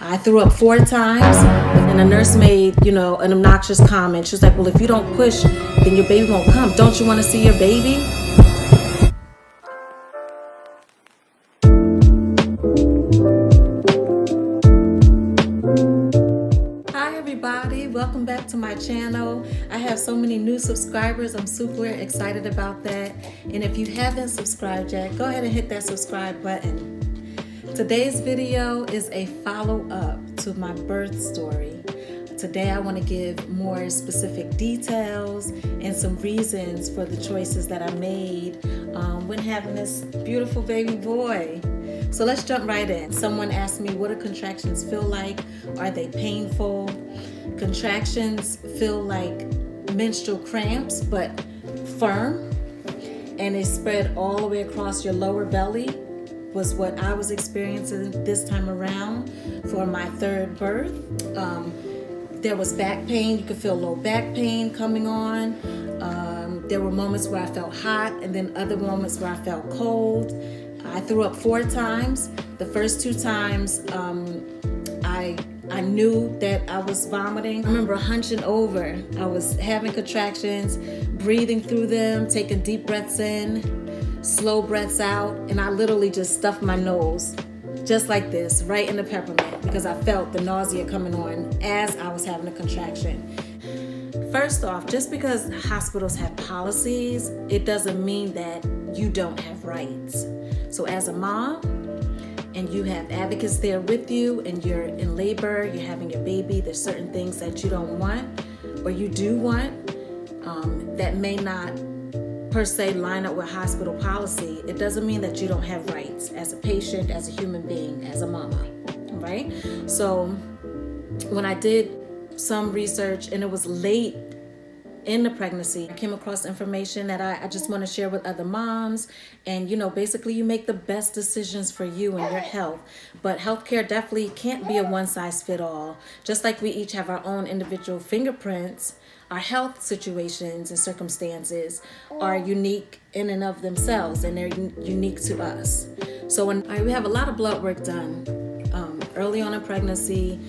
I threw up 4 times, and the nurse made, an obnoxious comment. She was like, well, if you don't push, then your baby won't come. Don't you want to see your baby? Hi everybody, welcome back to my channel. I have so many new subscribers. I'm super excited about that. And if you haven't subscribed yet, go ahead and hit that subscribe button. Today's video is a follow-up to my birth story. Today I want to give more specific details and some reasons for the choices that I made when having this beautiful baby boy. So let's jump right in. Someone asked me, what do contractions feel like? Are they painful? Contractions feel like menstrual cramps, but firm, and they spread all the way across your lower belly. Was what I was experiencing this time around for my third birth. There was back pain. You could feel low back pain coming on. There were moments where I felt hot, and then other moments where I felt cold. I threw up 4 times. The first 2 times, I knew that I was vomiting. I remember hunching over. I was having contractions, breathing through them, taking deep breaths in, slow breaths out, and I literally just stuffed my nose just like this, right in the peppermint, because I felt the nausea coming on as I was having a contraction. First off, just because hospitals have policies, it doesn't mean that you don't have rights. So as a mom, and you have advocates there with you, and you're in labor, you're having your baby, there's certain things that you don't want, or you do want, that may not per se line up with hospital policy. It doesn't mean that you don't have rights as a patient, as a human being, as a mama, right? So when I did some research, and it was late in the pregnancy, I came across information that I just want to share with other moms. And basically you make the best decisions for you and your health, but healthcare definitely can't be a one-size-fits-all. Just like we each have our own individual fingerprints, our health situations and circumstances are unique in and of themselves, and they're unique to us. So when we have a lot of blood work done early on in pregnancy,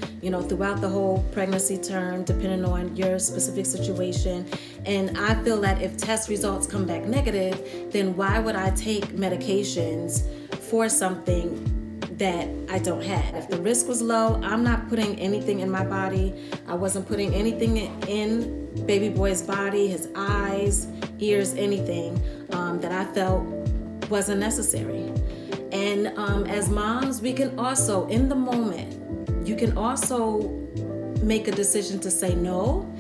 throughout the whole pregnancy term, depending on your specific situation. And I feel that if test results come back negative, then why would I take medications for something that I don't have? If the risk was low, I'm not putting anything in my body. I wasn't putting anything in baby boy's body, his eyes, ears, anything that I felt wasn't necessary. And as moms, we can also, in the moment, you can also make a decision to say no,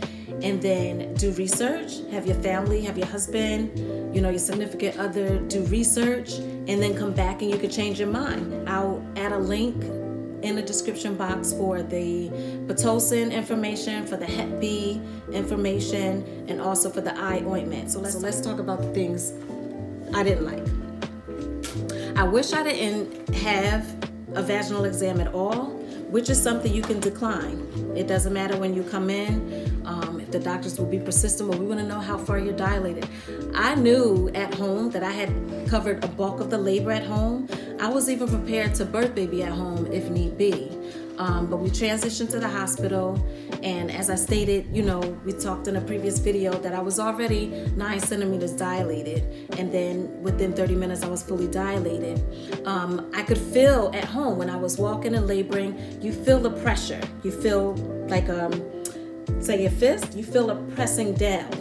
and then do research, have your family, have your husband, your significant other do research, and then come back and you can change your mind. I'll add a link in the description box for the Pitocin information, for the Hep B information, and also for the eye ointment. So let's talk about the things I didn't like. I wish I didn't have a vaginal exam at all, which is something you can decline. It doesn't matter when you come in. If the doctors will be persistent, but we want to know how far you're dilated. I knew at home that I had covered a bulk of the labor at home. I was even prepared to birth baby at home if need be. But we transitioned to the hospital, and as I stated, we talked in a previous video that I was already 9 centimeters dilated, and then within 30 minutes I was fully dilated. I could feel at home when I was walking and laboring, you feel the pressure. You feel like, say your fist, you feel a pressing down,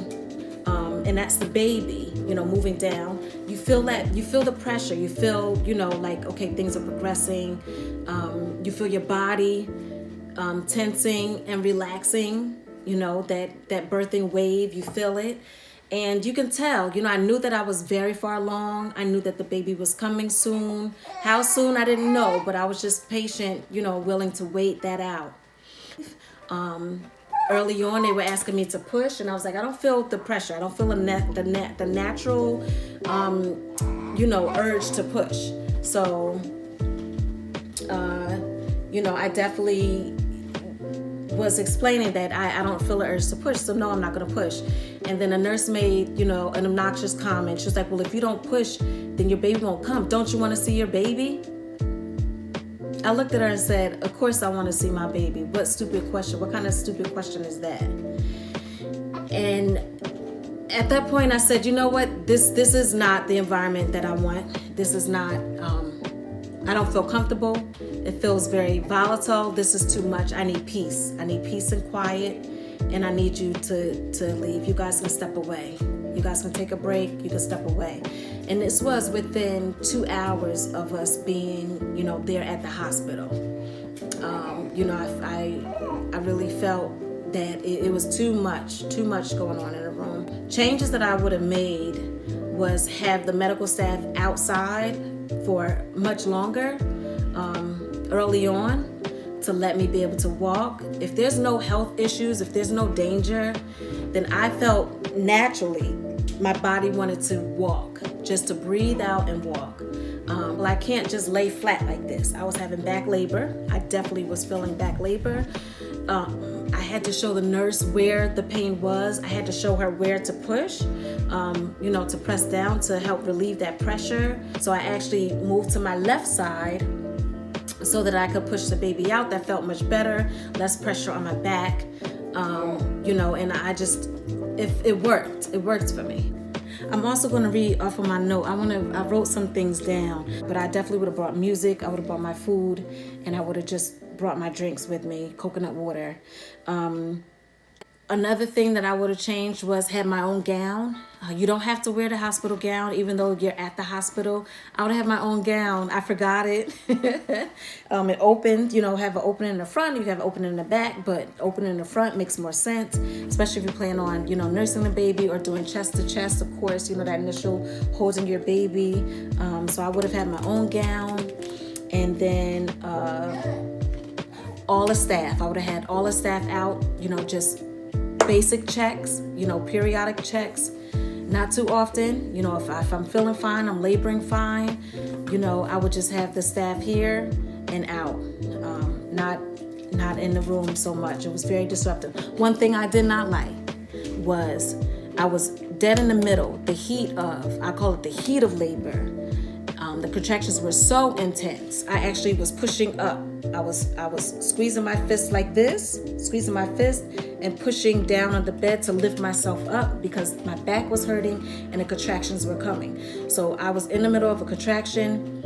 and that's the baby, moving down. You feel that, you feel the pressure, you feel, like, okay, things are progressing. You feel your body tensing and relaxing, that birthing wave, you feel it. And you can tell, I knew that I was very far along. I knew that the baby was coming soon. How soon, I didn't know, but I was just patient, willing to wait that out. Early on, they were asking me to push, and I was like, I don't feel the pressure. I don't feel the natural, urge to push. So, I definitely was explaining that I don't feel an urge to push, so no, I'm not going to push. And then a nurse made, an obnoxious comment. She was like, well, if you don't push, then your baby won't come. Don't you want to see your baby? I looked at her and said, of course I want to see my baby. What stupid question? What kind of stupid question is that? And at that point I said, you know what? This is not the environment that I want. This is not, I don't feel comfortable. It feels very volatile. This is too much. I need peace. I need peace and quiet. And I need you to leave. You guys can step away. You guys can take a break. You can step away. And this was within 2 hours of us being, you know, there at the hospital. You know, I really felt that it was too much going on in the room. Changes that I would have made was have the medical staff outside for much longer early on to let me be able to walk. If there's no health issues, if there's no danger, then I felt naturally my body wanted to walk, just to breathe out and walk. Well, I can't just lay flat like this. I was having back labor. I definitely was feeling back labor. I had to show the nurse where the pain was. I had to show her where to push, you know, to press down to help relieve that pressure. So I actually moved to my left side so that I could push the baby out. That felt much better, less pressure on my back, you know, and it worked for me. I'm also going to read off of my note. I wrote some things down, but I definitely would have brought music. I would have brought my food, and I would have just brought my drinks with me, coconut water. Another thing that I would have changed was had my own gown. You don't have to wear the hospital gown, even though you're at the hospital. I would have my own gown. I forgot it. It opened, you know, have an opening in the front. You have an opening in the back, but opening in the front makes more sense, especially if you plan on, you know, nursing the baby or doing chest to chest, of course, you know, that initial holding your baby. So I would have had my own gown. And then all the staff. I would have had all the staff out, you know, just basic checks, you know, periodic checks, not too often. You know, if I'm feeling fine, I'm laboring fine, you know, I would just have the staff here and out, not in the room so much. It was very disruptive. One thing I did not like was I was dead in the middle, I call it the heat of labor. The contractions were so intense. I actually was pushing up. I was squeezing my fist like this, and pushing down on the bed to lift myself up because my back was hurting and the contractions were coming. So I was in the middle of a contraction.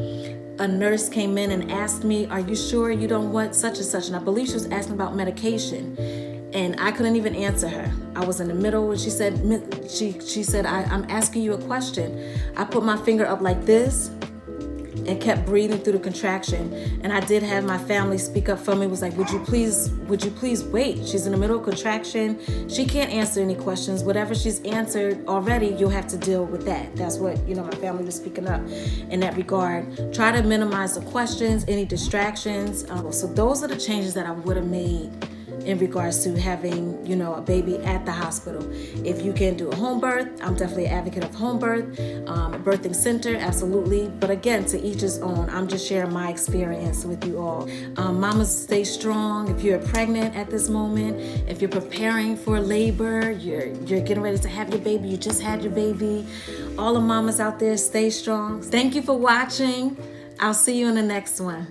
A nurse came in and asked me, "Are you sure you don't want such and such?" And I believe she was asking about medication. And I couldn't even answer her. I was in the middle, and she said, I'm asking you a question. I put my finger up like this and kept breathing through the contraction. And I did have my family speak up for me. It was like, would you please wait? She's in the middle of contraction. She can't answer any questions. Whatever she's answered already, you'll have to deal with that. That's what, you know, my family was speaking up in that regard. Try to minimize the questions, any distractions. So those are the changes that I would have made in regards to having, you know, a baby at the hospital. If you can do a home birth, I'm definitely an advocate of home birth. A birthing center, absolutely. But again, to each his own. I'm just sharing my experience with you all. Mamas, stay strong. If you're pregnant at this moment, if you're preparing for labor, you're getting ready to have your baby, you just had your baby. All the mamas out there, stay strong. Thank you for watching. I'll see you in the next one.